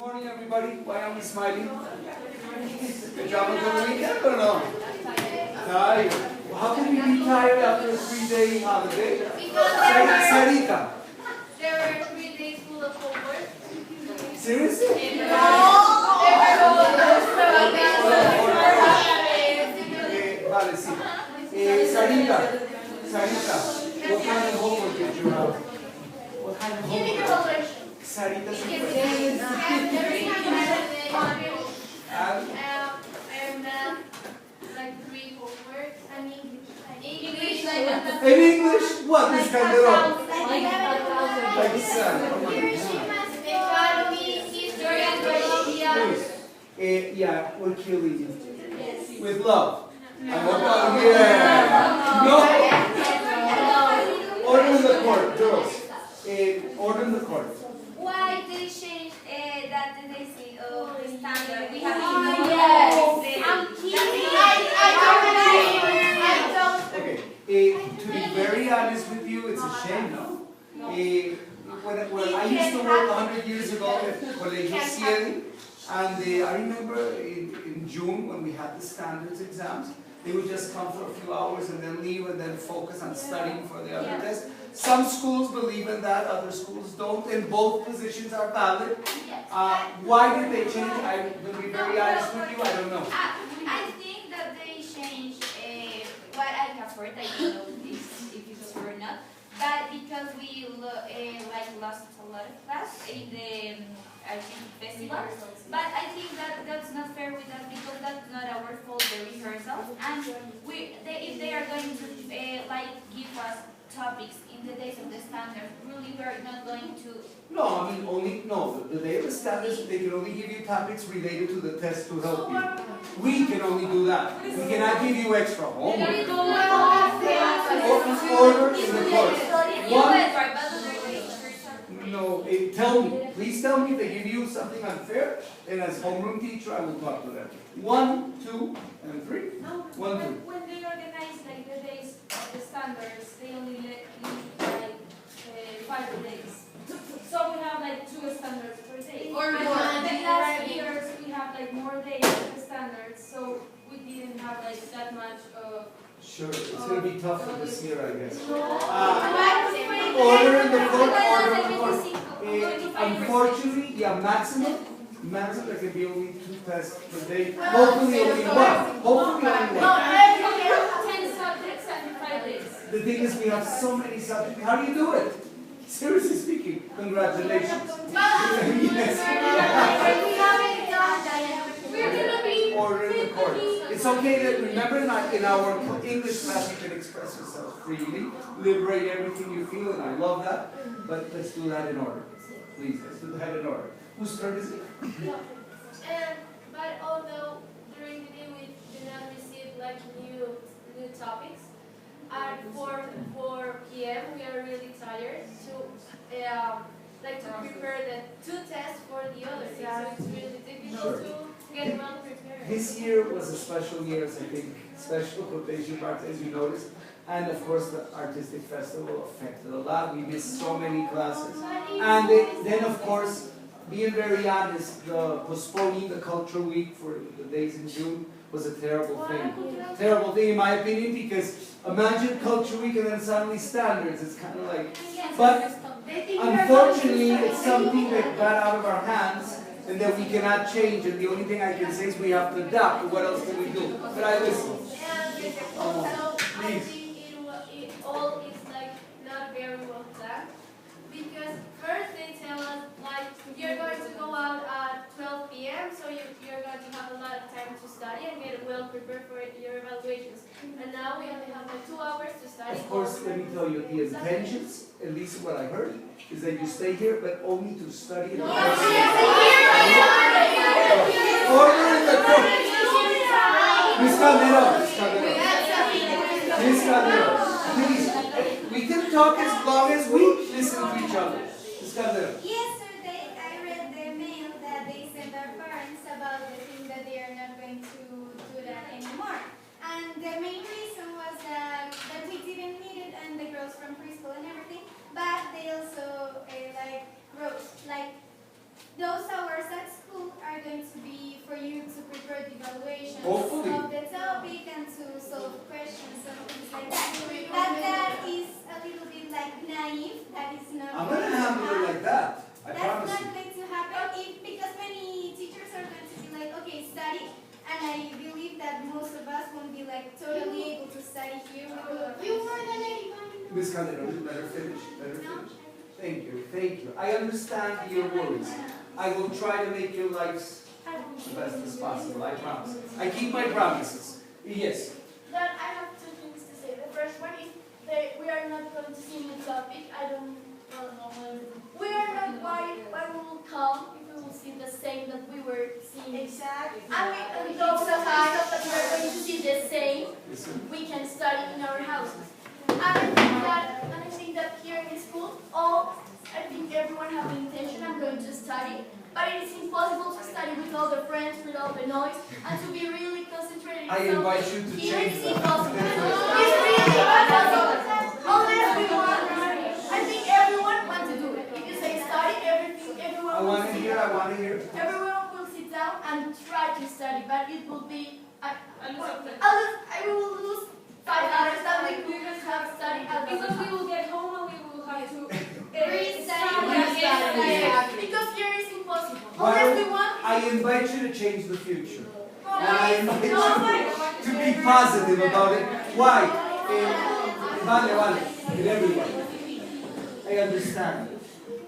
morning, everybody. Why are we smiling? Good job on the weekend or no? Tired. How can we be tired after a 3-day holiday? Sarita. There were 3 days full of homework. Seriously? Vale, sí. Sarita, what kind of homework did you have? What kind of homework? Sarita, And like 3 homeworks. And English. In English? What is Calderon? Like Economy, history, and biology. Yeah, we're killing you. With love. Yeah. No. Order in the court, girls. Order in the court. Why they change that they say the standard? We have Okay. To be very honest with you, it's a shame, no? When I used to work 100 years ago at Colegio Ciel, and I remember in June when we had the standards exams, they would just come for a few hours and then leave and then focus on studying for the other test. Some schools believe in that, other schools don't, and both positions are valid. Why did they change? I will be very honest with you, I don't know. I think that they changed what I have heard. I don't know if it's true or not, but because we lost a lot of class in the festival. But I think that that's not fair with us because that's not our fault, the rehearsal. And if they are going to give us topics in the days of the standards, really we are not going to. No, I mean the day of the standards, they can only give you topics related to the test to help you. We can only do that. We cannot give you extra homework. Order in the course. No, please tell me if they give you something unfair, and as homeroom teacher, I will talk to them. 1, 2, and 3. No, 1, 2. when they organize like the days of the standards, they only leave like 5 days. So we have like 2 standards per day. Or but more. the last years we have like more days of the standards, so we didn't have like that much of. Sure, it's going to be tough for this year, I guess. Order in the court, order in the court. Unfortunately, yeah, maximum there can be only 2 tests per day. Hopefully only 1. Hopefully only 1. 10 subjects and 5 days. The thing is, we have so many subjects. How do you do it? Seriously speaking, congratulations. Yes. Order in the court. It's okay that, remember in our English class you can express yourself freely, liberate everything you feel, and I love that, but let's do that in order. Please, let's do that in order. Whose turn is it? But although during the day we did not receive like new topics, at 4 p.m. we are really tired to prepare the 2 tests for the other day. So it's really difficult to get well prepared. This year was a special year, as I think, special quotation marks, as you noticed. And of course, the artistic festival affected a lot. We missed so many classes. And then, of course, being very honest, postponing the culture week for the days in June was a terrible thing. Terrible thing, in my opinion, because imagine culture week and then suddenly standards. It's kind of like, but unfortunately, it's something that got out of our hands and that we cannot change. And the only thing I can say is we have to adapt. What else can we do? But I listen. I think it all is like not very well planned, because first they tell us like you're going to go out at 12 p.m. so you're going to have a lot of time to study and get well prepared for your evaluations. And now we only have like 2 hours to study. Of course, let me tell you, the intentions, at least what I heard, is that you stay here, but only to study. Order in the court. Miss Calderon. Miss Calderon, please, we can talk as long as we listen to each other. Miss Calderon. Yesterday, I read the mail that they sent our parents about the thing that they are not going to do that anymore. And the main reason was that we didn't need it, and the girls from preschool and everything, but they also wrote those hours, that's going to be for you to prepare the evaluations Hopefully. of the topic and to solve questions and things like that. That is a little bit like naive. That is not. I'm going to handle it like that. I That's promise not you. going to happen because many teachers are going to be like, okay, study. And I believe that most of us won't be like totally able to study here. You more than anybody. Miss Calderon, let her finish. Let her finish. Thank you. Thank you. I understand your worries. I will try to make your lives the best as possible. I promise. I keep my promises. Yes. Then I have two things to say. The first one is that we are not going to see the topic. I don't know. We are not why we will come if we will see the same that we were seeing. Exactly. And those of us that we are going to see the same, we can study in our houses. And I think that here in school, I think everyone has the intention of going to study, but it is impossible to study with all the friends, with all the noise, and to be really concentrated. I invite you to Here change it's that. impossible. It's really impossible. Unless we want. I think everyone wants to do it. If you say study, everyone I will want to sit hear. down. I want to hear. Everyone will sit down and try to study, but it will be. I will lose $5 that we could have studied. Because we will get home and we will have to Because here is impossible. Why Unless we don't- want. I invite you to change the future. And I invite you to be positive about it. Why? Vale, with everybody. I understand.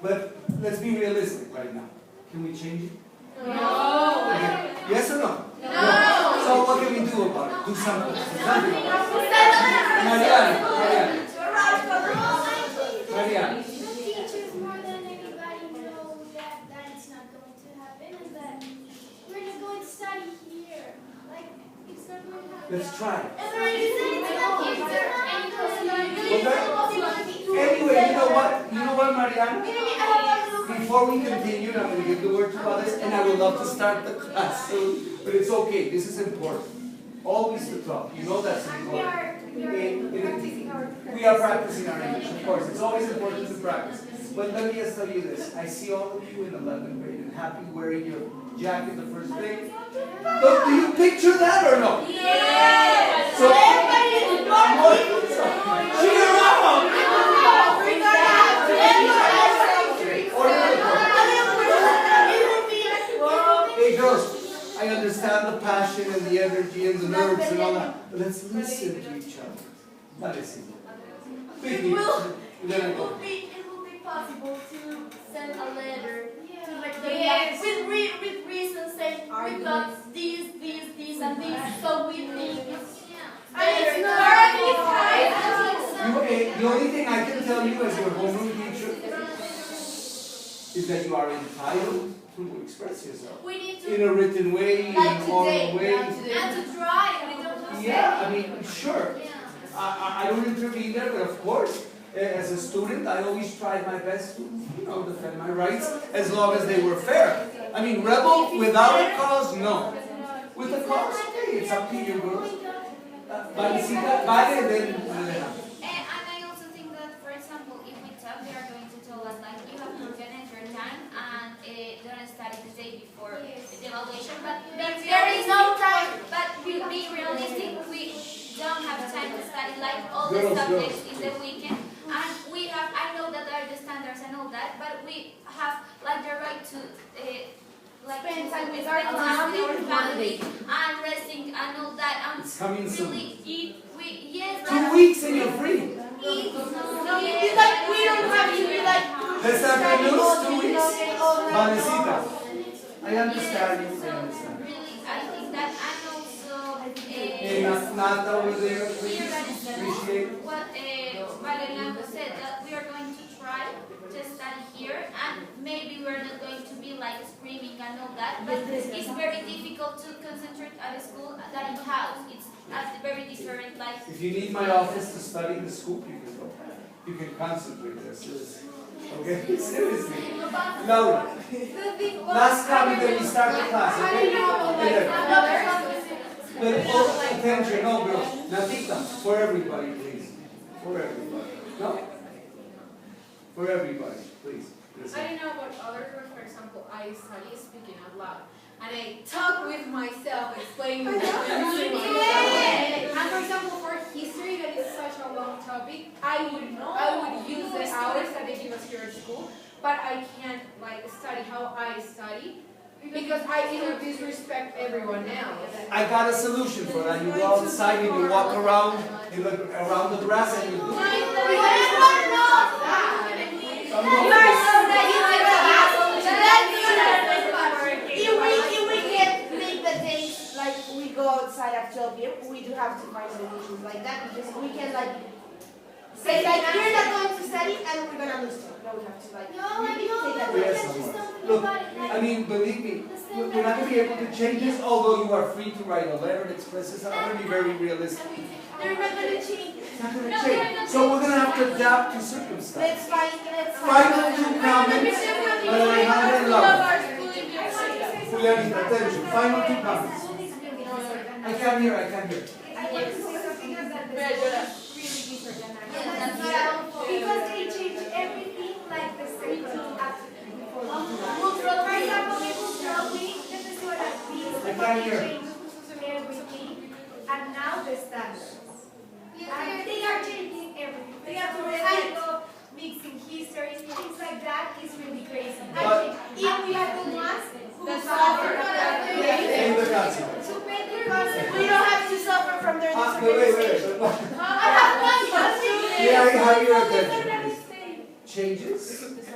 But let's be realistic right now. Can we change it? No. Okay. Yes or no? No. So what can we do about it? Do something. Mariana. Mariana. The teachers more than anybody know that it's not going to happen and that we're not going to study here. Like, it's not going to happen. Let's try. Anyway, Anyway, you know what? You know what, Mariana? Before we continue, I'm going to give the word to others, and I would love to start the class soon, but it's okay. This is important. Always to talk. You know that's important. We are practicing our English, of course. It's always important to practice. But let me just tell you this. I see all of you in 11th grade and happy wearing your jacket the first day. But do you picture that or no? yes. So, cheer up! Hey girls, I understand the passion and the energy and the nerves and all that. But let's listen to each other. Madrecita. It will be possible to send a letter to like the with reasons saying we got this, and this, so we think it's better. The only thing I can tell you as your homeroom teacher is that you are entitled to express yourself We need to in a written way, in like an oral today, way. and to try. We don't have to Yeah, I mean, sure. Yeah. I don't intervene there, but of course, as a student, I always tried my best to, defend my rights as long as they were fair. I mean, rebel without a cause, no. With a cause, hey, it's up to you, girls. Valecita, vale, then And I also think that, for example, if we talk, they are going to tell us like you have to organize your time and don't study the day before the evaluation. But there is no time. But we be realistic. We don't have time to study like all the subjects in the weekend. And we have. I know that there are the standards and all that, but we have like the right to. Like Spend time with our family and resting and all that. And it's coming soon. really eat. Yes. 2 weeks and you're free. It's like we don't have to be like. Let's have the news, 2 weeks. Valecita, I understand you, I understand. Really, I think that and also Hey, Nata over there, please, appreciate. what Valeriano said, that we are going to try to study here and maybe we're not going to be like screaming and all that, but it's very difficult to concentrate at school than in house. It's very different, like If you need my office to study in the school, you can go. You can concentrate there, seriously. Okay? Seriously. Laura, last comment that we start the class, okay? But attention, no girls. Natita, for everybody, please. For everybody. No? For everybody, please. I don't know about others, but for example, I study speaking out loud. And I talk with myself, explaining the difference to myself. And for example, for history, that is such a long topic, I would use the hours that they give us here at school, but I can't like study how I study because I disrespect everyone else. I got a solution for that. You go outside and you walk around, you look around the grass and you do. If we can make the days like we go outside at 12 p.m., we do have to find solutions like that because we can like say like we're not going to study and we're gonna lose time. No, we have to like really take that risk. Look, I mean, believe me, we're not going to be able to change this, although you are free to write a letter that expresses. I'm going to be very realistic. They're not gonna change. It's not going to change. So we're going to have to adapt to circumstances. Let's find. Final two comments. Alejandra and Laura. Julianita, attention. Final two comments. I can't hear. I want to say something else that really disorganized. Because they change everything like the second after before. For example, in cultural week, this is what I feel. I can't hear. Everything, and now the standards. And they are changing everything. They are to mixing history, things like that is really crazy. But If we are the ones who suffer in the council. to pay the cost, We don't have to suffer from their Wait. I have one question. Yeah, I have your attention, please. Changes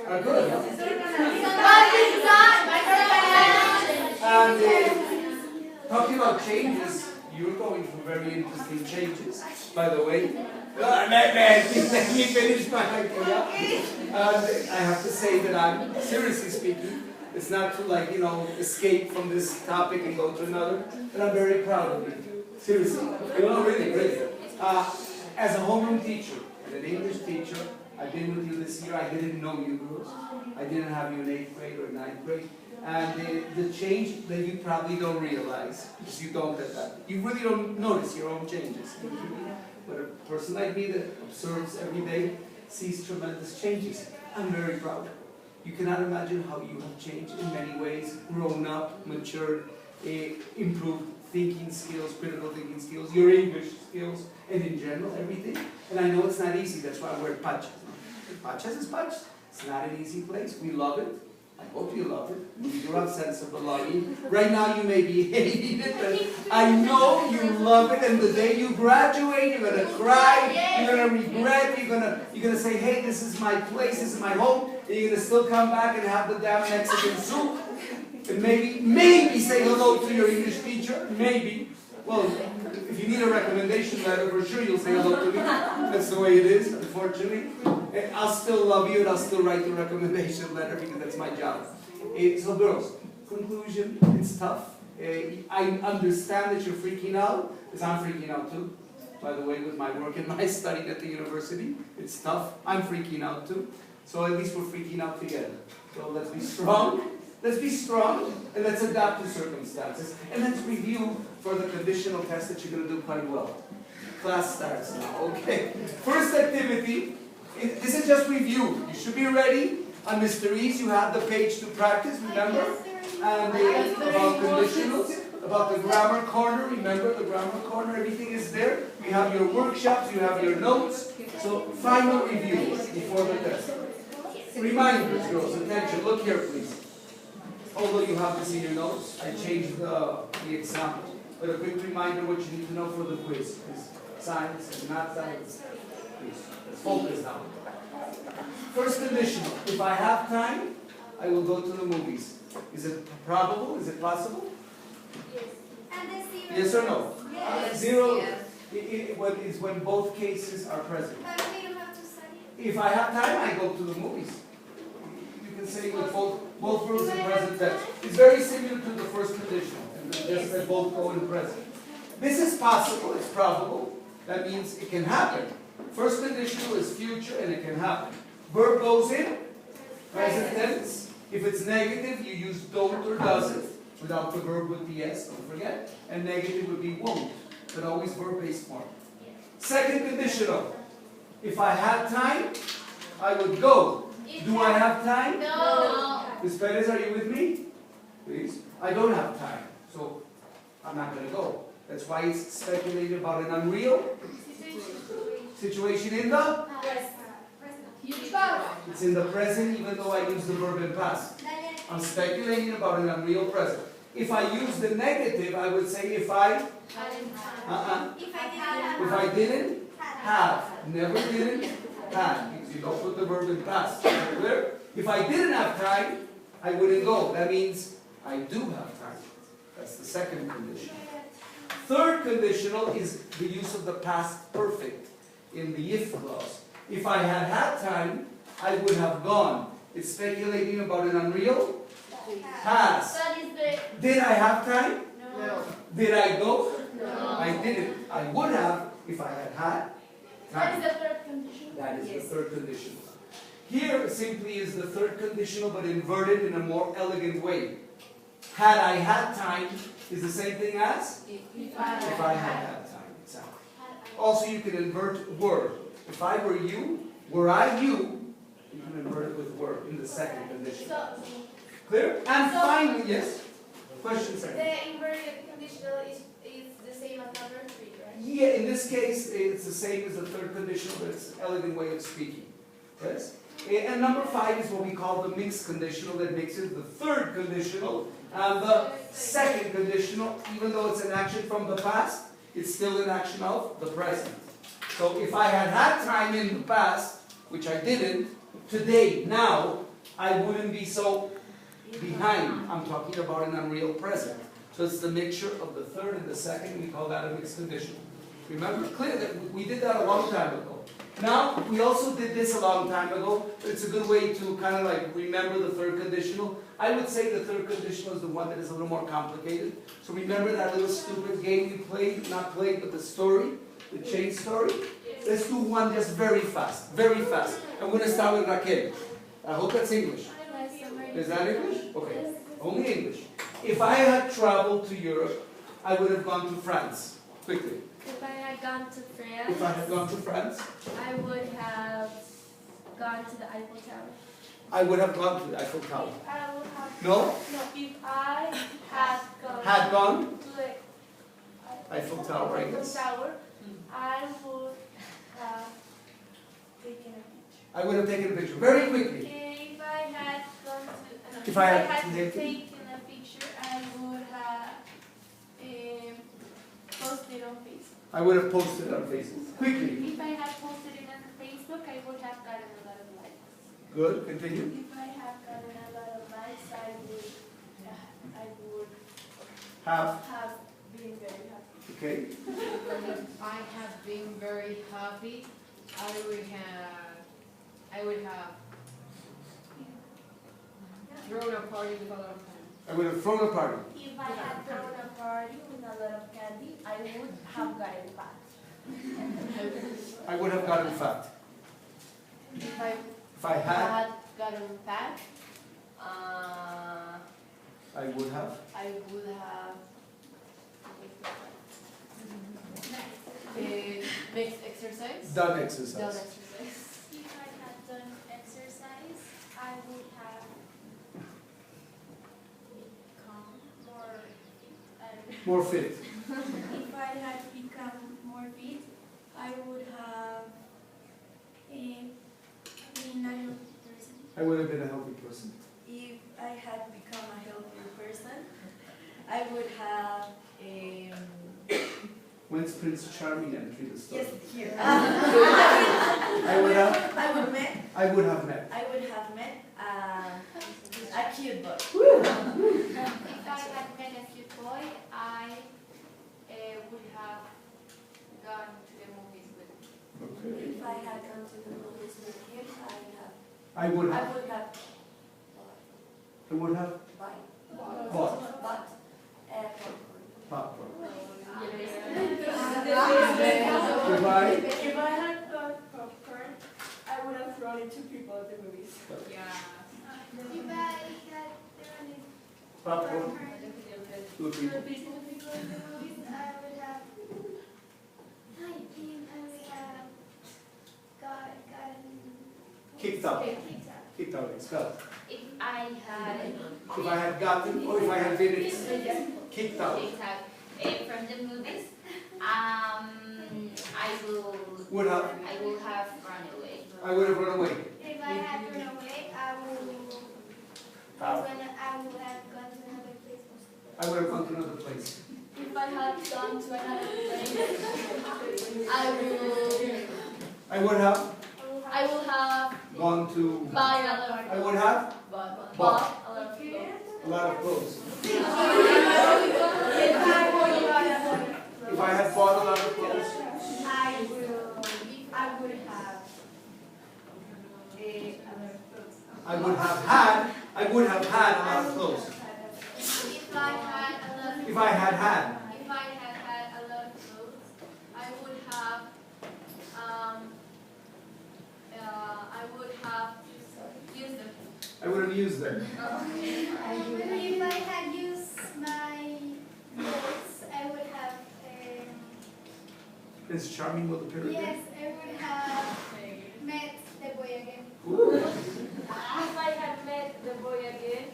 are good. And talking about changes, you're going through very interesting changes, by the way. Let me finish my idea. And I have to say that I'm, seriously speaking, it's not to escape from this topic and go to another, but I'm very proud of you. Seriously. Really. As a homeroom teacher, and an English teacher, I've been with you this year. I didn't know you girls. I didn't have you in 8th grade or 9th grade. And the change that you probably don't realize, because you don't at that. You really don't notice your own changes. But a person like me that observes every day sees tremendous changes. I'm very proud. You cannot imagine how you have changed in many ways, grown up, matured, improved thinking skills, critical thinking skills, your English skills, and in general, everything. And I know it's not easy, that's why I wear patches. Patches is patches. It's not an easy place. We love it. I hope you love it. You do have a sense of belonging. Right now you may be hating it, but I know you love it. And the day you graduate, you're gonna cry, you're gonna regret, you're gonna say, hey, this is my place, this is my home, and you're gonna still come back and have the damn Mexican soup. And maybe say hello to your English teacher. Maybe. Well, if you need a recommendation letter, for sure you'll say hello to me. That's the way it is, unfortunately. I'll still love you and I'll still write the recommendation letter because that's my job. So girls, conclusion, it's tough. I understand that you're freaking out, because I'm freaking out too. By the way, with my work and my studying at the university, it's tough. I'm freaking out too. So at least we're freaking out together. So let's be strong. Let's be strong and let's adapt to circumstances. And let's review for the conditional test that you're going to do quite well. Class starts now, okay? First activity, this is just review. You should be ready. On Mr. E's, you have the page to practice, remember? And about conditionals, about the grammar corner, remember the grammar corner, everything is there. You have your workshops, you have your notes. So final review before the test. Reminders, girls, attention, look here please. Although you have this in your notes, I changed the example. But a quick reminder what you need to know for the quiz is science and math science. Please, let's focus now. First conditional. If I have time, I will go to the movies. Is it probable? Is it possible? Yes. And the zero. Yes or no? Yes. Zero Yes. is when both cases are present. But we don't have to study. If I have time, I go to the movies. You can say with both verbs in present tense. It's very similar to the first conditional, and just that both go in present. This is possible, it's probable. That means it can happen. First conditional is future and it can happen. Verb goes in, present tense. If it's negative, you use don't or doesn't, without the verb with the s, don't forget. And negative would be won't, but always verb-based form. Second conditional. If I had time, I would go. Do I have time? No. Miss Perez, are you with me? Please. I don't have time, so I'm not going to go. That's why it's speculated about an unreal situation in the? It's in the present, even though I use the verb in past. I'm speculating about an unreal present. If I use the negative, I would say if I didn't have, never didn't have, because you don't put the verb in past. Clear? If I didn't have time, I wouldn't go. That means I do have time. That's the second condition. Third conditional is the use of the past perfect in the if clause. If I had had time, I would have gone. It's speculating about an unreal past. Did I have time? No. Did I go? No. I didn't. I would have if I had had What time. is the third condition? That is the third conditional. Here simply is the third conditional but inverted in a more elegant way. Had I had time is the same thing as If if I had had time. Exactly. Also you can invert were. If I were you, were I you, you can invert it with were in the second condition. So, Clear? And finally, yes? Question second. the inverted conditional is the same as number 3, right? Yeah, in this case, it's the same as the third conditional, but it's an elegant way of speaking. Yes? And number 5 is what we call the mixed conditional that mixes the third conditional and the second conditional. Even though it's an action from the past, it's still an action of the present. So if I had had time in the past, which I didn't, today, now, I wouldn't be so behind. I'm talking about an unreal present. So it's the mixture of the third and the second. We call that a mixed conditional. Remember, clear that we did that a long time ago. Now, we also did this a long time ago. It's a good way to kind of like remember the third conditional. I would say the third conditional is the one that is a little more complicated. So remember that little stupid game we played, not played, but the story, the chain story? Let's do one just very fast, very fast. I'm going to start with Raquel. I hope that's English. Is that English? Okay, only English. If I had traveled to Europe, I would have gone to France. Quickly. If I had gone to France, If I had gone to France, I would have gone to the Eiffel Tower. I would have gone to the Eiffel Tower. I would have. No? No, if I had gone. Had gone? To the Eiffel Tower, I Eiffel guess. Tower, I would have taken a picture. I would have taken a picture. Very quickly. If I had gone to. If I had taken taken- a picture, I would have posted on Facebook. I would have posted on Facebook. Quickly. If I had posted it on Facebook, I would have gotten a lot of likes. Good. Continue. If I had gotten a lot of likes, I would Have. have been very happy. Okay. If I have been very happy, I would have thrown a party with a lot of friends. I would have thrown a party. If I had thrown a party with a lot of candy, I would have gotten fat. I would have gotten fat. If I If I had, gotten fat, I would have. I would have mixed exercise. Done exercise. Done exercise. If I had done exercise, I would have become more fit. More fit. If I had become more fit, I would have been a healthy person. I would have been a healthy person. If I had become a healthier person, I would have When's Prince Charming entry the story? yes here. I would have. I would met. I would have met. I would have met a cute boy. If I had met a cute boy, I would have gone to the movies with him. Okay. If I had gone to the movies with him, I would I have. would have I would have bought bought popcorn. popcorn. If Goodbye. I had bought popcorn, I would have thrown it to people at the movies. Yeah. If I had done it Popcorn. Two to people. people in the movies, I would have. I think I would have gotten Kicked out. kicked out. Kicked out, expelled. If I had If I had gotten, or if I had been kicked out. kicked out from the movies, Would have. I will have run away. I would have run away. If I had run away, I would have gone to another place. I would have gone to another place. If I had gone to another place, I I would have gone to buy a lot of I would have bought a lot of clothes. a lot of clothes. If I If I had bought a lot of clothes, I would have another clothes. I would have had a lot of clothes. If I had a lot of If I had had. If I had had a lot of clothes, I would have used them. I would have used them. If I had used my clothes, I would have. Prince Charming will appear again. Yes, I would have met the boy again. Ooh. If I had met the boy again,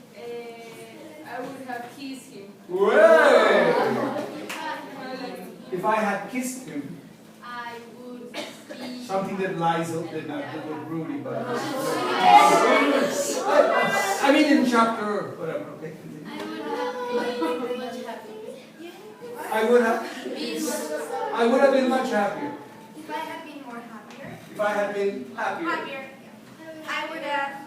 I would have kissed him. Way! If I had kissed him, I would be. something that Liza did not do with Rudy, but I mean in chapter whatever. Okay, continue. I would have I would have been much happier. If I had been more happier, If I had been happier. I would have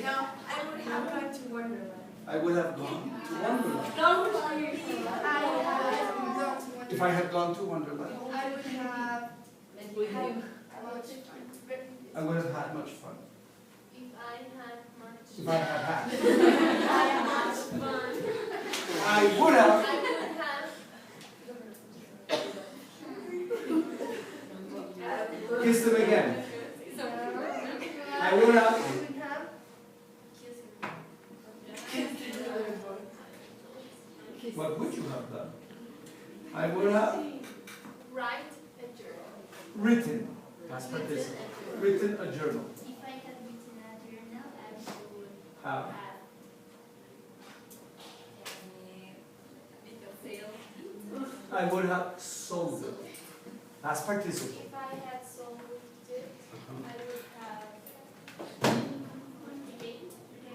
no, I would have gone to Wonderland. I would have gone to Wonderland. If I had gone to Wonderland, I would have I would have had much fun. If I had much If I had had. fun, I would have. Kissed him again. I would have. What would you have done? I would have write a journal. written. Past participle. Written a journal. If I had written a journal, I would Have. I would have sold it. Past participle. If I had sold it,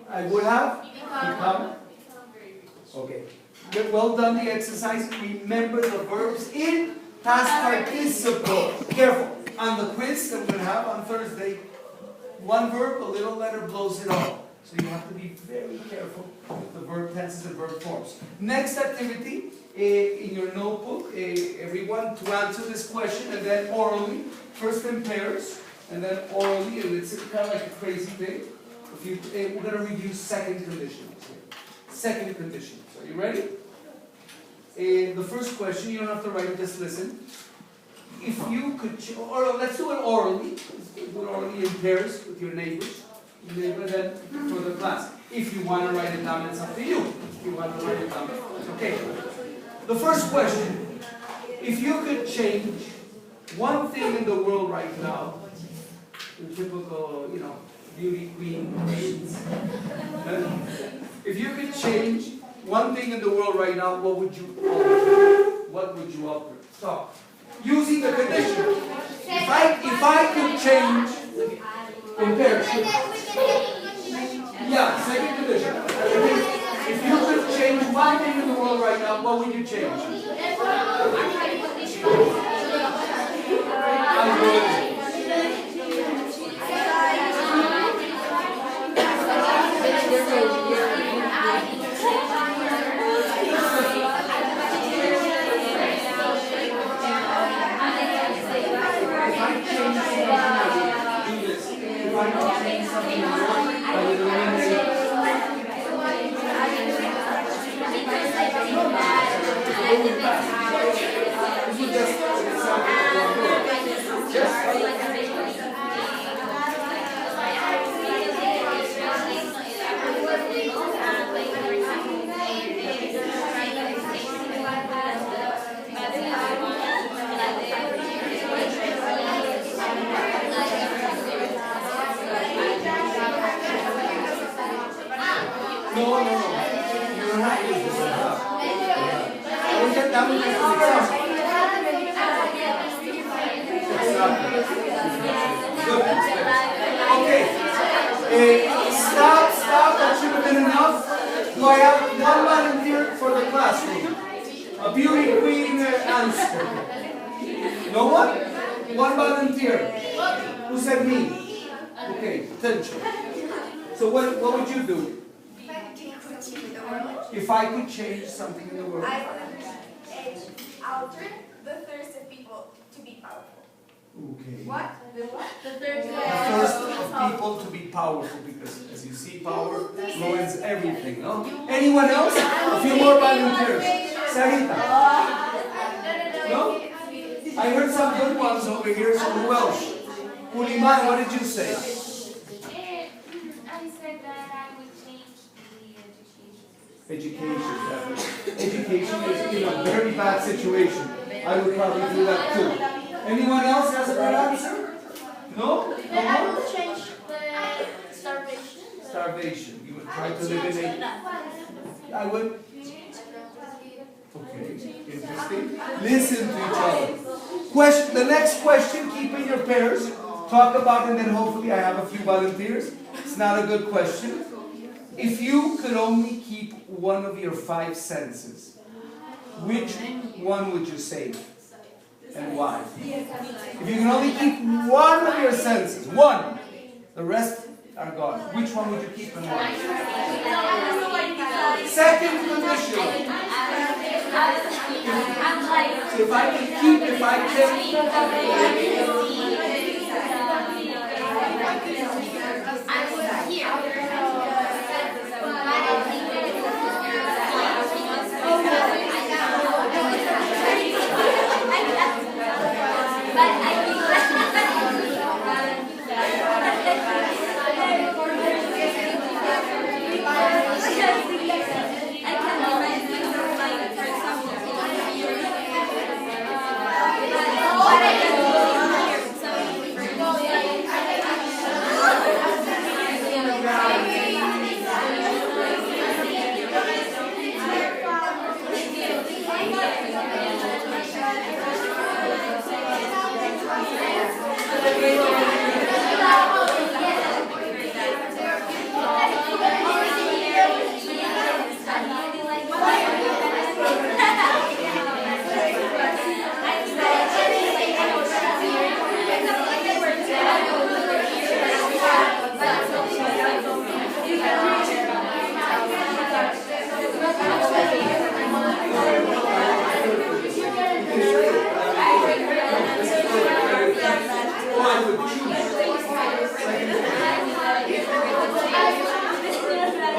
I would have Become. very rich. Okay. Good, well done the exercise. Remember the verbs in past participle. Careful. On the quiz that we're going to have on Thursday, one verb, a little letter blows it all. So you have to be very careful with the verb tenses and verb forms. Next activity, in your notebook, everyone to answer this question and then orally, first in pairs and then orally, and it's kind of like a crazy thing. If you, we're going to review second conditions here. Second conditions. Are you ready? The first question, you don't have to write it, just listen. If you could, or let's do it orally. Let's do it orally in pairs with your neighbors. Then for the class. If you want to write it down, it's up to you. If you want to write it down, it's okay. The first question: if you could change one thing in the world right now, the typical, beauty queen names. If you could change one thing in the world right now, what would you alter? What would you alter? So, using the condition. If I could change in pairs. Yeah, second condition. If you could change one thing in the world right now, what would you change? I would. I would No, no, no. You don't have to use this one. That one is an example. Okay. Stop. That should have been enough. Do I have one volunteer for the classroom? A beauty queen answer. No one? One volunteer. Who said me? Okay, attention. So what would you do? If I could change something in the world. I would alter the thirst of people to be powerful. Okay. What? The what? The third The thirst of people to be powerful, because as you see, power influences everything, no? Anyone else? A few more volunteers. Sarita. No? I heard some good ones over here, so who else? Puliman, what did you say? I said that I would change the education. Education is in a very bad situation. I would probably do that too. Anyone else has a good answer? No? I will change the starvation. Starvation. You would try to eliminate. I would. Okay, interesting. Listen to each other. The next question, keep in your pairs. Talk about it, and then hopefully I have a few volunteers. It's not a good question. If you could only keep one of your 5 senses, which one would you save? And why? If you can only keep one of your senses, one, the rest are gone. Which one would you keep and why? Second condition. If I can keep, if I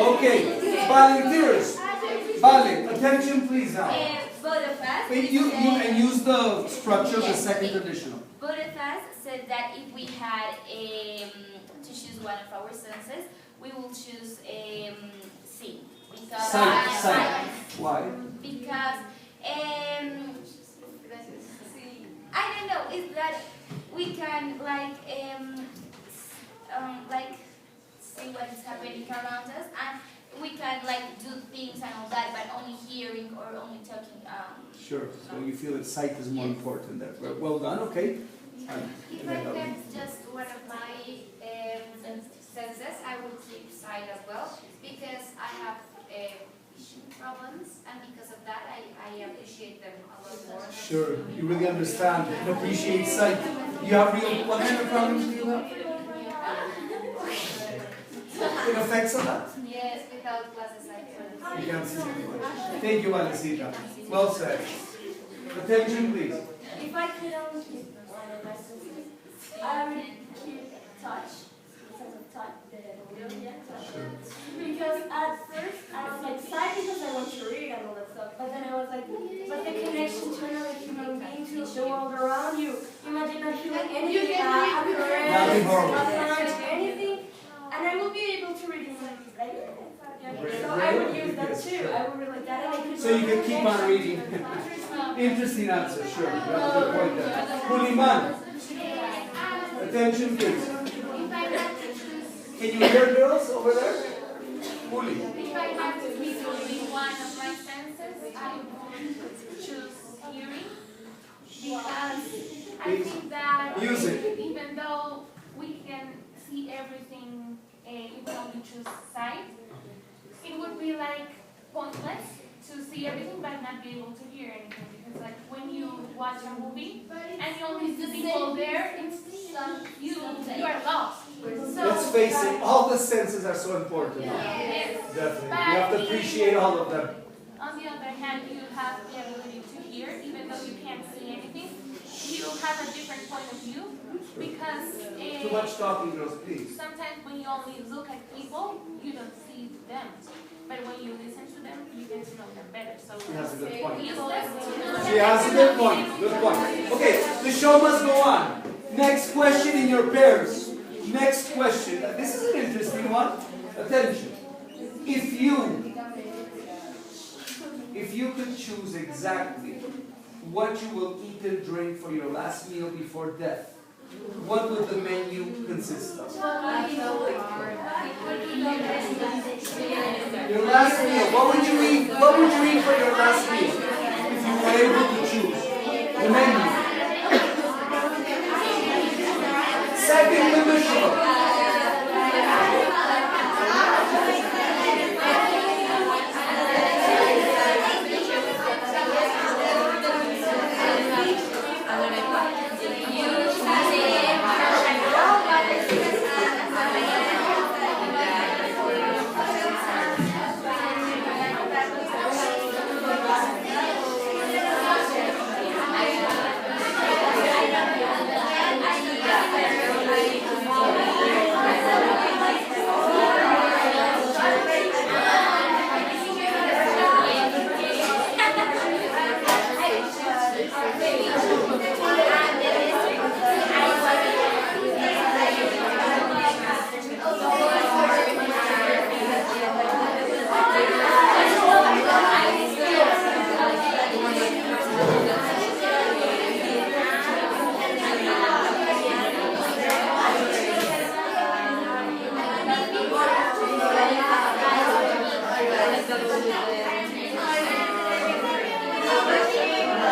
Okay, volunteers. Vale, attention please now. And use the structure of the second conditional. Boniface said that if we had to choose one of our senses, we will choose see. Because Sight. Why? Because I don't know. Is that we can like see what is happening around us, and we can like do things and all that, but only hearing or only talking. Sure. So you feel that sight is more important. That well done. Okay. If I kept just one of my senses, I would keep sight as well, because I have vision problems, and because of that, I appreciate them a lot more. Sure. You really understand and appreciate sight. You have real. What kind of problems do you have? It affects a lot. Yes, without glasses I You can't see anymore. Thank you, Valentina. Well said. Attention, please. If I could only keep one of my senses, I would keep touch. Sense of touch. Sure. Because at first I was like sad because I want to read and all that stuff, but then I was like, but the connection to another human being, to the world around you. Imagine not feeling anything, Nothing horrible. anything, and I will be able to read in like. So I would use that too. I would relate that, and I could. So you can keep on reading. Interesting answer, sure. You have a good point there. Puliman. Attention, please. Can you hear girls over there? Fully. If I had to be doing one of my senses, I would choose hearing because I think that Use it. even though we can see everything, if we only choose sight, it would be like pointless to see everything but not be able to hear anything. Because like when you watch a movie and you only see people there, you are lost. So, Let's face it, all the senses are so important. yes. Definitely. You have to appreciate all of them. On the other hand, you have the ability to hear, even though you can't see anything. You have a different point of view because Too much talking, girls, please. sometimes when you only look at people, you don't see them. But when you listen to them, you get to know them better. So She has a good point. useless. She has a good point. Good point. Okay, the show must go on. Next question in your pairs. Next question. This is an interesting one. Attention. If you could choose exactly what you will eat and drink for your last meal before death, what would the menu consist of? Your last meal. What would you eat? What would you eat for your last meal if you were able to choose the menu? Second conditional.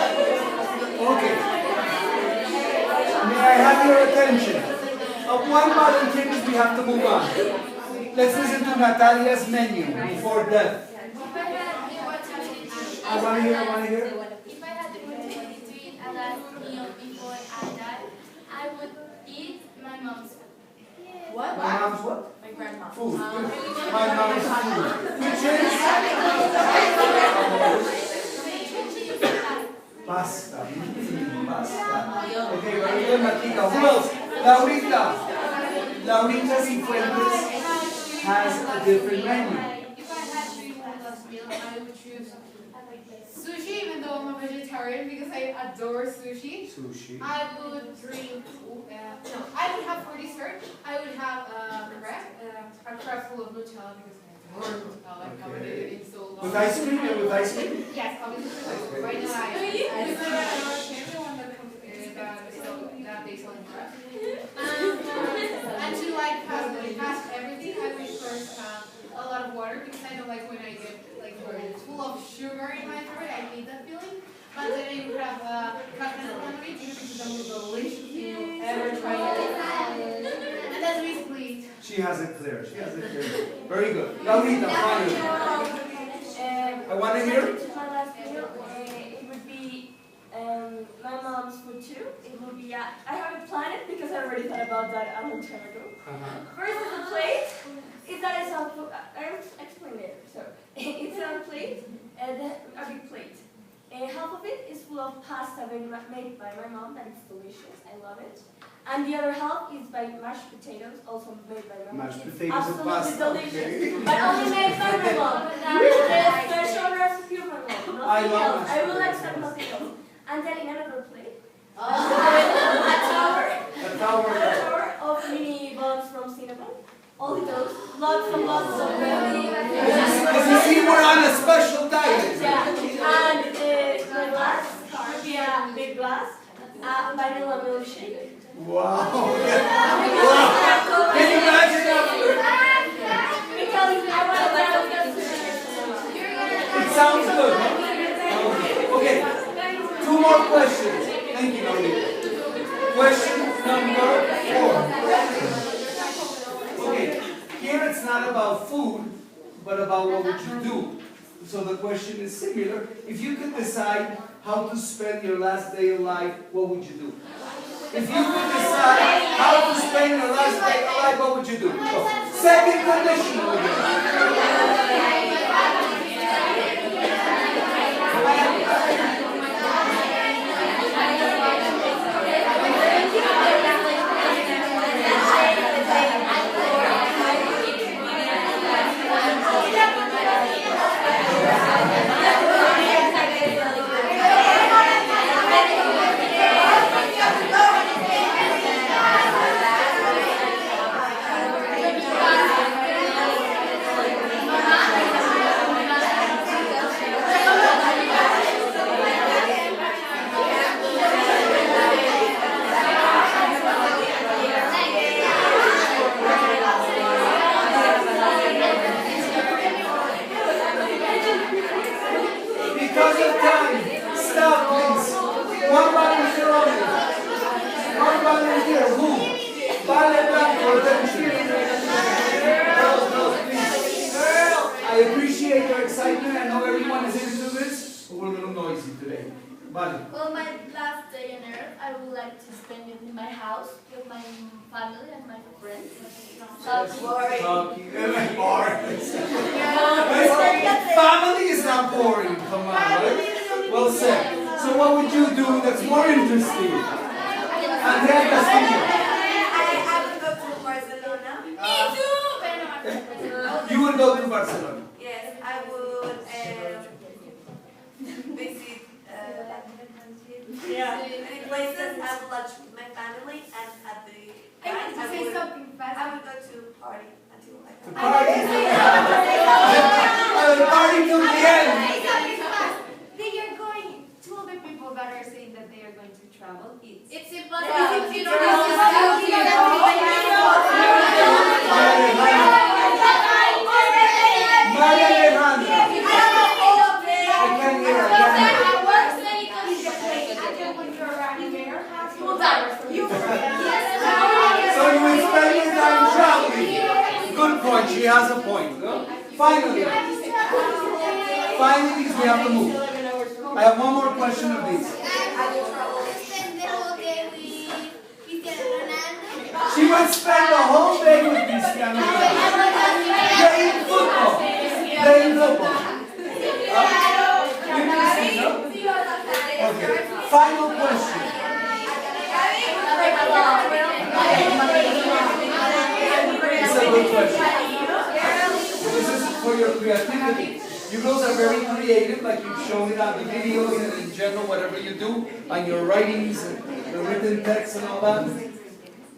Okay. May I have your attention? One volunteer because we have to move on. Let's listen to Natalia's menu before death. I want to hear. If I had the opportunity to eat a last meal before I die, I would eat my mom's food. What? My mom's what? My grandma. Food. My mom's food. Which is? Pasta. Pasta. Okay, very good, Matica. Who else? Laurita. Laurita Cifuentes has a different menu. If I had to eat one last meal, I would choose sushi, even though I'm a vegetarian, because I adore sushi. Sushi. I would drink, no, I would have for dessert, I would have a crepe full of Nutella because I adore Nutella. I haven't eaten it in so long. With ice cream? Yeah, with ice cream? Yes, obviously. Right now, I the one that comes, that they sell in prep. And to like pass everything, I would first have a lot of water because I don't like when I get like full of sugar in my throat. I hate that feeling. But then I would have coconut lemonade because it's the most delicious thing you'll ever try. And that's basically it. She has it clear. Very good. Laurita, finally. I want to hear. My last meal, it would be my mom's food too. It will be, I haven't planned it because I already thought about that a long time ago. First is a plate. It's not a soft food. I will explain later. So it's a plate, and then a big plate. Half of it is full of pasta made by my mom. That is delicious. I love it. And the other half is by mashed potatoes, also made by my mom. Mashed It's potatoes and absolutely pasta. delicious. Okay. But only made by my mom. The special recipe of my mom. Nothing I love else. mashed I will potatoes. accept nothing else. And then in another plate, a A tower. tower of mini buns from Cinnabon. Only those. Lots and lots of them. As you see, we're on a special diet. Yeah. And the glass would be a big glass. Vanilla milkshake. Wow. Wow. Can you imagine that? Because I want to sounds good. Huh? Okay. Two more questions. Thank you, Maria. Question number 4. Okay. Here it's not about food, but about what would you do. So the question is similar. If you could decide how to spend your last day of life, what would you do? If you could decide how to spend your last day of life, what would you do? Go. Second conditional again. Because of time, stop please. One volunteer only. One volunteer. Who? Vale Blanco, volunteer. Girls, please. I appreciate your excitement. I know everyone is into this, but we're a little noisy today. Vale. Well, my last day on earth, I would like to spend it in my house with my family and my friends. Talking. Boring. Family is not boring. Come on, right? Well said. So what would you do that's more interesting? Andrea Castillo. I would go to Barcelona. Me too! You would go to Barcelona. Yes, I would visit many places. I would lunch with my family, and at the I want to say something fast. I would go to party until I The come. party. The party till the end. They are going, two of the people that are saying that they are going to travel, It's impossible. You don't Maria Alejandra. I can't hear her. So you will spend your time traveling. Good point. She has a point. No? Finally, because we have to move. I have one more question of these. She would spend the whole day with Cristiano Ronaldo. Playing football. Interesting, no? Okay. Final question. It's a good question. This is for your creativity. You girls are very creative, like you've shown it on the videos and in general, whatever you do, on your writings and the written text and all that.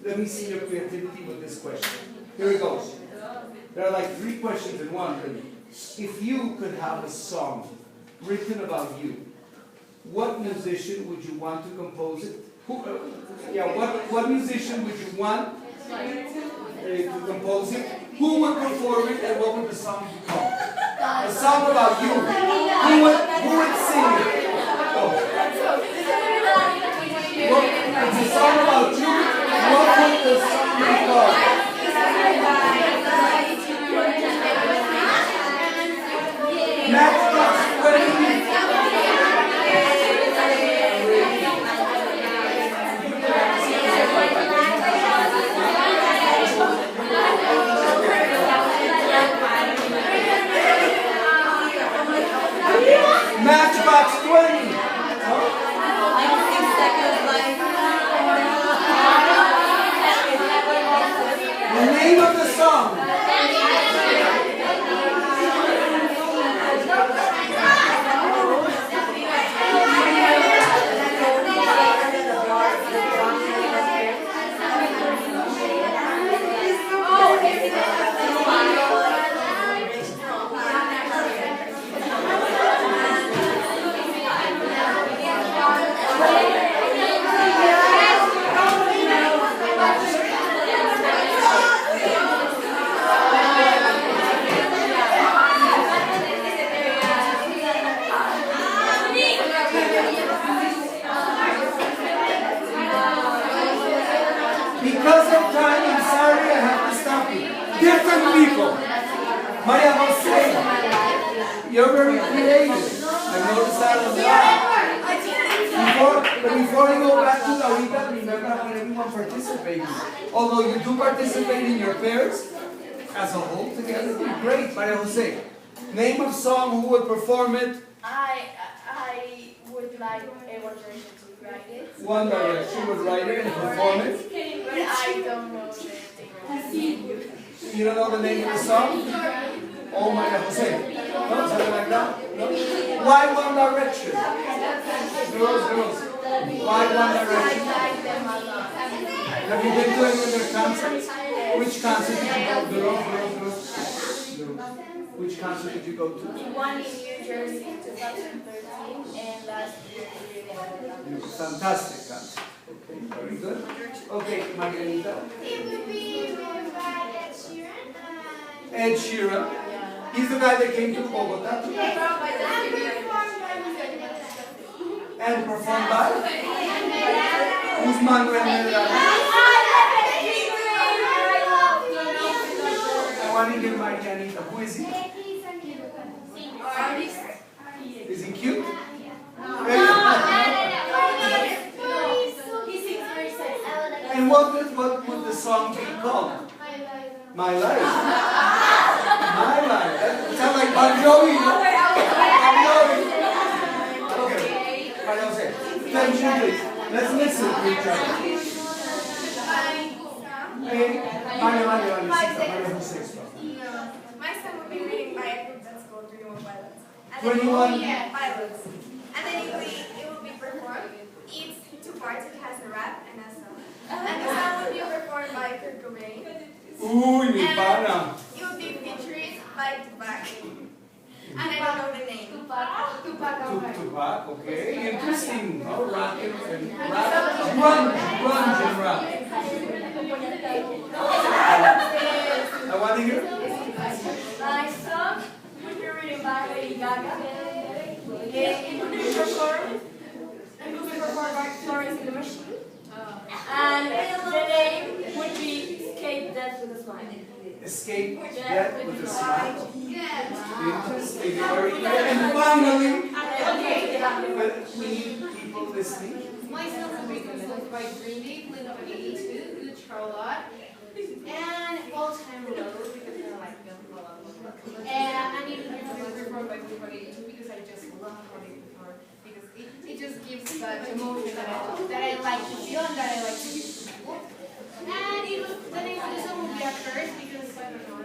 Let me see your creativity with this question. Here it goes. There are like 3 questions in one, really. If you could have a song written about you, what musician would you want to compose it? What musician would you want to compose it? Who would perform it, and what would the song be called? A song about you. Who would sing it? It's a song about you. What would the song be called? Matchbox 20. Matchbox 20. The name of the song. You're very creative. I noticed that a lot. Before I go back to Laurita, remember how everyone participated. Although you do participate in your pairs, as a whole together, great. Maria Jose, name of song, who would perform it? I would like One Direction to write it. One Direction would write it and perform it. But I don't know the thing. You don't know the name of the song? Oh, Maria Jose. No, something like that? No? Why One Direction? Girls. Why One Direction? Have you been to any of their concerts? Which concert did you go to? Girls. Which concert did you go to? One in New Jersey in 2013 and last year in Fantastic concert. Okay, very good. Okay, Margarita. It would be by Ed Sheeran. Ed Sheeran. He's the guy that came to Bogota. And performed by? Who's Manuel Medrano? I want to hear Margarita. Who is he? Artist. Is he cute? And what would the song be called? My Life. My Life. That sounds like Bon Jovi. Bon Jovi. Okay. Maria Jose, attention please. Let's listen to each other. Maria Jose. My son will be reading by a group that's called 21 Pilots. 21 Pilots. And then it will be performed. It's two parts. It has a rap and a song. And the song will be performed by Kurt Cobain. Uy, mi pana. It will be featured by Tupac. And I don't know the name. Tupac, okay. Interesting. Oh, rap and rap. Grunge and rap. I want to hear. My song would be written by Lady Gaga. It would be performed by Florence and the Machine. And the name would be Escape Death with a Smile. Escape Death with a Smile. Interesting. Very good. And finally, but we need people listening. My son's a big influence by Green Day, Blink-182, Good Charlotte, and All Time Low, because I like them a lot. And even performed by Blink-182 because I just love how they perform, because it just gives that emotion that I like to feel and that I like to give to people. And the name of the song will be at first because I don't know.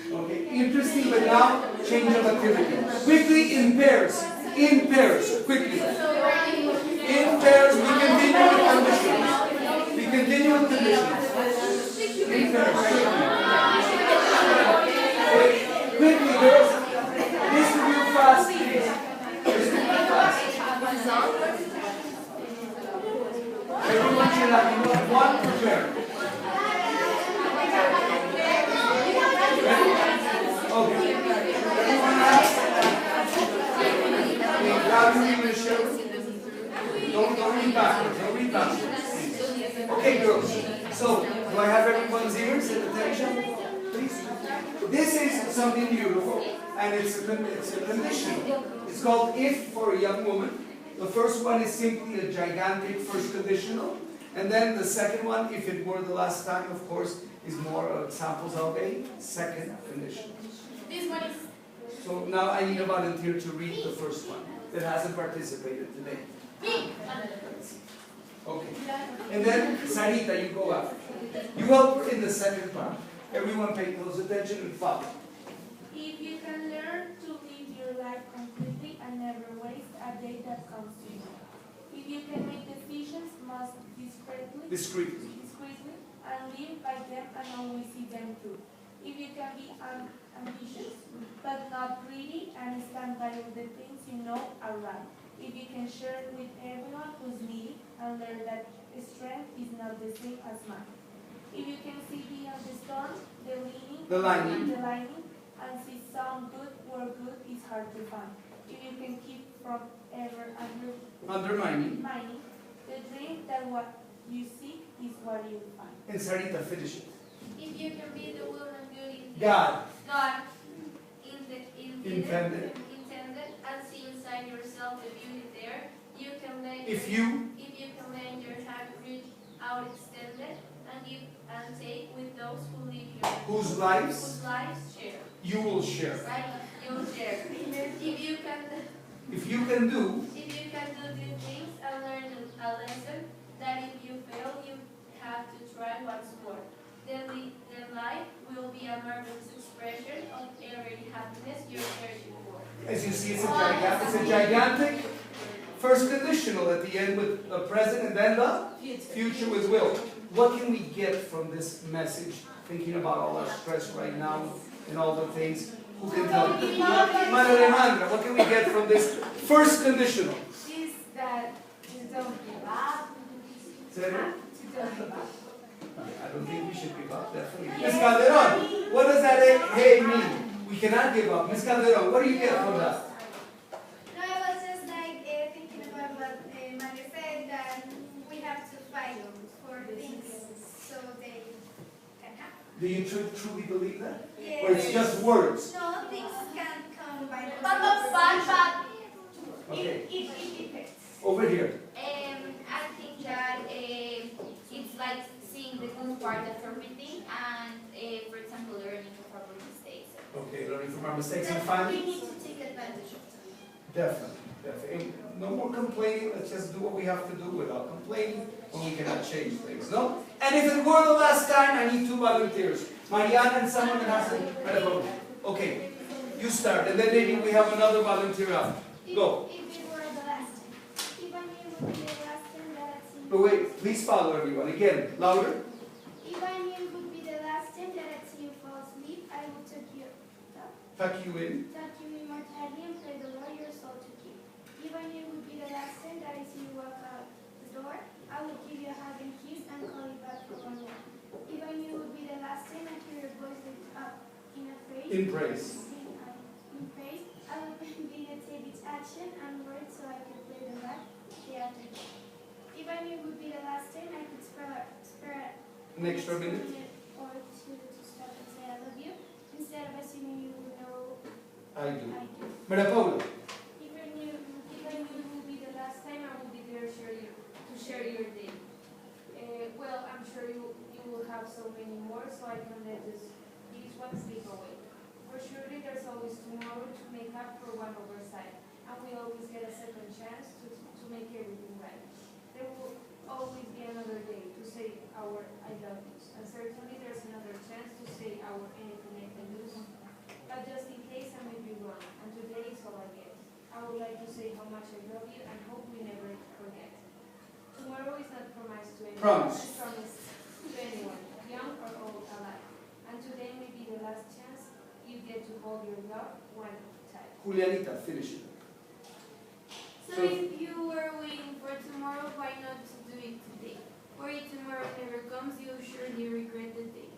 Okay, interesting, but now change of activity. Quickly in pairs. In pairs, quickly. In pairs, we continue with conditions. We continue with conditions. In pairs. Quickly, girls. Distribute fast, please. Distribute fast. Everyone should have one per pair. Okay. Everyone has? Don't read backwards. Don't read backwards. Okay, girls. So, do I have everyone's ears and attention? Please. This is something beautiful, and it's a condition. It's called If for a young woman. The first one is simply a gigantic first conditional, and then the second one, if it were the last time, of course, is more examples of a second condition. This one is. So now I need a volunteer to read the first one that hasn't participated today. Me. Okay. And then, Sarita, you go after. You help in the second part. Everyone pay close attention and follow. If you can learn to live your life completely and never waste a day that comes to you. If you can make decisions most discreetly and live by them and always see them through. If you can be ambitious but not greedy and stand by all the things you know are right. If you can share with everyone who's needy and learn that strength is not the same as mine. If you can see beyond the storm, the lining, and see some good where good is hard to find. If you can keep from ever undermining, the dream that what you seek is what you find. And Sarita, finish it. If you can be the woman good in God intended If you can lend your hand reach out extended and give and take with those who live your whose lives whose lives share. you will share. Right? You'll share. If you can do these things and learn a lesson that if you fail you have to try once more. Then life will be a marvelous expression of every happiness you're searching for. as you see, it's a gigantic first conditional at the end with the present and then the future with will. What can we get from this message? Thinking about all our stress right now and all the things. Who can tell me? Maria Alejandra, what can we get from this first conditional? Is that you don't give up. Say it again? You don't give up. I don't think we should give up, definitely. Ms. Calderon, what does that hey mean? We cannot give up. Ms. Calderon, what do you get from that? No, I was just like thinking about what Mario said, that we have to fight for things so they can happen. Do you truly believe that? Yes. Or it's just words? No, things can't come by But Okay. it depends. Over here. I think that it's like seeing the good part of everything and, for example, learning from our mistakes. Okay, learning from our mistakes and We finally? need to take advantage of them. Definitely, definitely. No more complaining, let's just do what we have to do without complaining when we cannot change things, no? And if it were the last time, I need 2 volunteers. Mariana and someone that has to, okay, you start, and then maybe we have another volunteer out. Go. If it were the last time. If I knew it would be the last time that I'd seen But wait, please follow everyone. Again, louder. If I knew it would be the last time that I'd see you fall asleep, I would tuck you in. more tightly and pray the Lord your soul to keep. If I knew it would be the last time that I see you walk out the door, I would give you a hug and kiss and call you back for one more. If I knew it would be the last time I hear your voice lift up in a praise, In praise. I would videotape each action and word so I could play them back day after day. If I knew it would be the last time, I could spare An extra minute. or two to stop and say I love you, instead of assuming you would know I do. I do. Maria Paula. If I knew it would be the last time, I would be there to share your day. Well, I'm sure you will have so many more, so I can let these ones slip away. For surely there's always tomorrow to make up for one oversight, and we always get a second chance to make everything right. There will always be another day to say our I love yous, and certainly there's another chance to say our anything I can lose. But just in case I may be wrong, and today is all I get, I would like to say how much I love you and hope we never forget. Tomorrow is not promised to anyone. Promise. Promised to anyone, young or old alike. And today may be the last chance you get to hold your love one tight. Julianita, finish it. So if you were waiting for tomorrow, why not to do it today? For if tomorrow never comes, you'll surely regret the day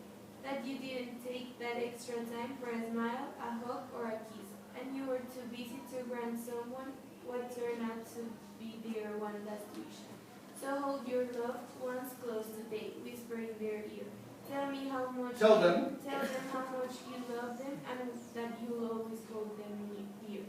that you didn't take that extra time for a smile, a hug, or a kiss, and you were too busy to grant someone what turned out to be their one last wish. So hold your loved ones close today, whisper in their ear. Tell them how much you love them and that you'll always hold them near.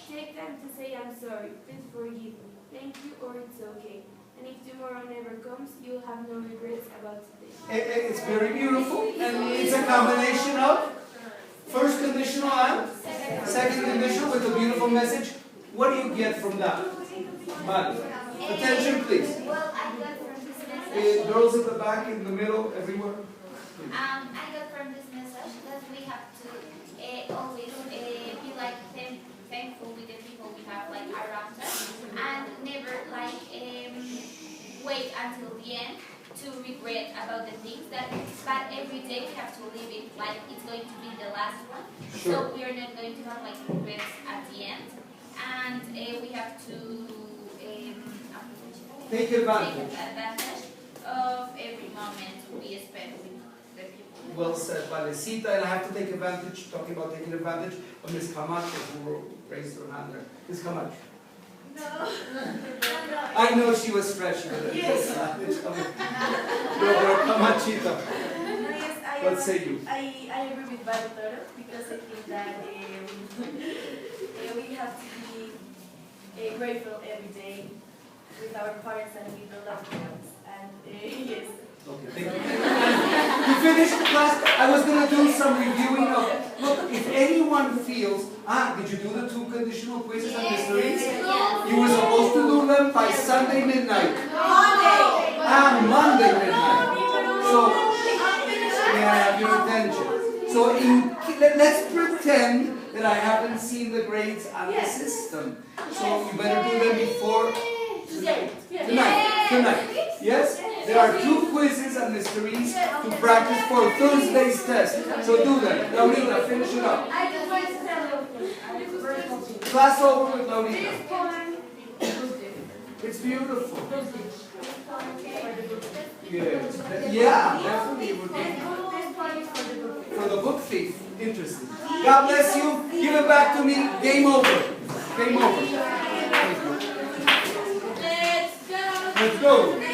Take time to say I'm sorry, please forgive me, thank you, or it's okay. And if tomorrow never comes, you'll have no regrets about today. It's very beautiful, and it's a combination of first conditional and second conditional with a beautiful message. What do you get from that? Mari, attention please. Well, I got from this message. Girls at the back, in the middle, everywhere. I got from this message that we have to always be like thankful with the people we have like around us, and never like wait until the end to regret about the things but every day we have to live it like it's going to be the last one. Sure. So we are not going to have like regrets at the end, and we have to Take advantage. of every moment we spend with the people. Well said, Valecita, and I have to take advantage, talking about taking advantage of Ms. Camacho, who raised her hand there. Ms. Camacho. No. I know she was stretching with it. Yes. Camachita. Yes, What say you? I agree with Bartolo because I think that we have to be grateful every day, with our parents and with the loved ones. And yes. Okay, thank you. To finish the class, I was going to do some reviewing of, look, if anyone feels, did you do the 2 conditional quizzes on mysteries? You were supposed to do them by Sunday midnight. Monday midnight. So, yeah, your attention. So let's pretend that I haven't seen the grades on the system. So you better do them before tonight. Yes? There are 2 quizzes on mysteries to practice for Thursday's test. So do them. Laurita, finish it up. I just wanted to tell you. Class over with Laurita. It's beautiful. Yeah, definitely it would be. For the book thief. Interesting. God bless you. Give it back to me. Game over. Game over. Let's go. Let's go.